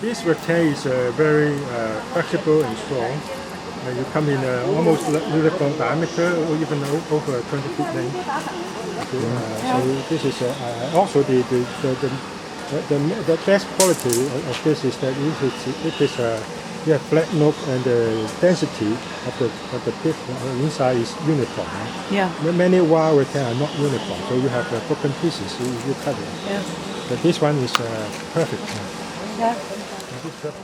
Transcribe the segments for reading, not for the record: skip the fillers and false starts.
This rattan is very flexible and strong. You come in almost uniform diameter or even over 20 feet length. Okay, so this is also the best quality of this is that you have flat note and the density of the pith inside is uniform. Yeah. Many wire rattan are not uniform, so you have broken pieces. You cut it. Yeah. But this one is perfect. Yeah. Perfect.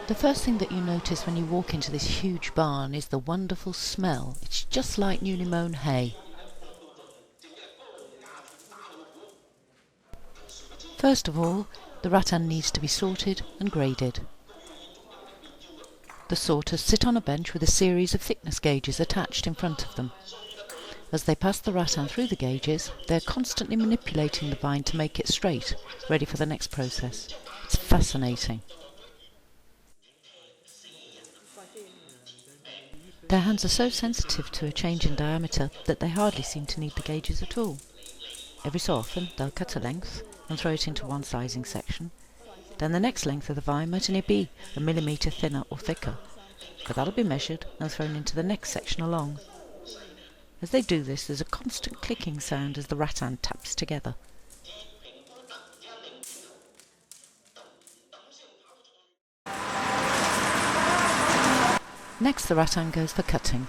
The first thing that you notice when you walk into this huge barn is the wonderful smell. It's just like newly mown hay. First of all, the rattan needs to be sorted and graded. The sorters sit on a bench with a series of thickness gauges attached in front of them. As they pass the rattan through the gauges, they are constantly manipulating the vine to make it straight, ready for the next process. It's fascinating. Their hands are so sensitive to a change in diameter that they hardly seem to need the gauges at all. Every so often they'll cut a length and throw it into one sizing section. Then the next length of the vine might only be a millimetre thinner or thicker, but that'll be measured and thrown into the next section along. As they do this, there's a constant clicking sound as the rattan taps together. Next, the rattan goes for cutting.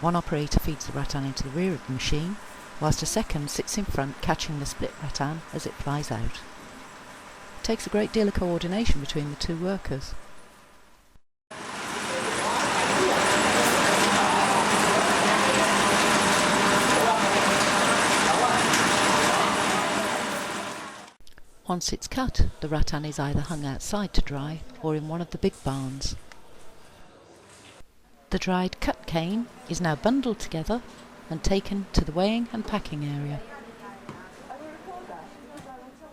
One operator feeds the rattan into the rear of the machine, whilst a second sits in front catching the split rattan as it flies out. It takes a great deal of coordination between the two workers. Once it's cut, the rattan is either hung outside to dry or in one of the big barns. The dried cut cane is now bundled together and taken to the weighing and packing area.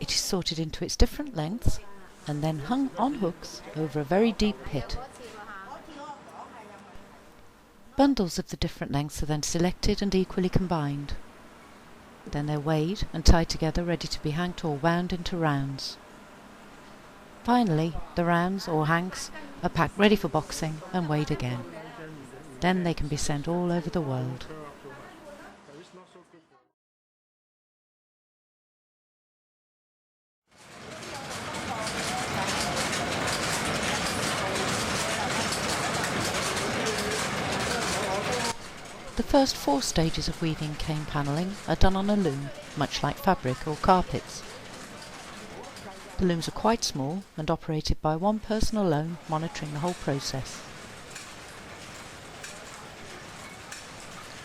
It is sorted into its different lengths and then hung on hooks over a very deep pit. Bundles of the different lengths are then selected and equally combined. Then they're weighed and tied together, ready to be hanged or wound into rounds. Finally, the rounds or hanks are packed ready for boxing and weighed again. Then they can be sent all over the world. The first 4 stages of weaving cane panelling are done on a loom, much like fabric or carpets. The looms are quite small and operated by one person alone, monitoring the whole process.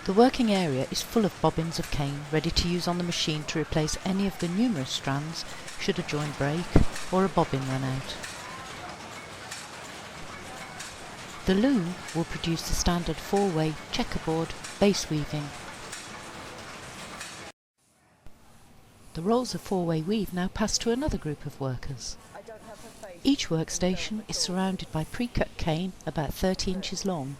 The working area is full of bobbins of cane ready to use on the machine to replace any of the numerous strands should a join break or a bobbin run out. The loom will produce the standard 4-way checkerboard base weaving. The rolls of 4-way weave now pass to another group of workers. Each workstation is surrounded by pre-cut cane about 30 inches long.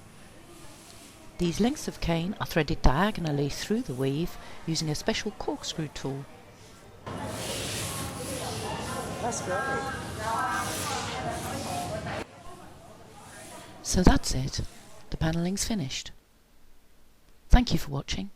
These lengths of cane are threaded diagonally through the weave using a special corkscrew tool. That's great. So that's it. The panelling's finished. Thank you for watching.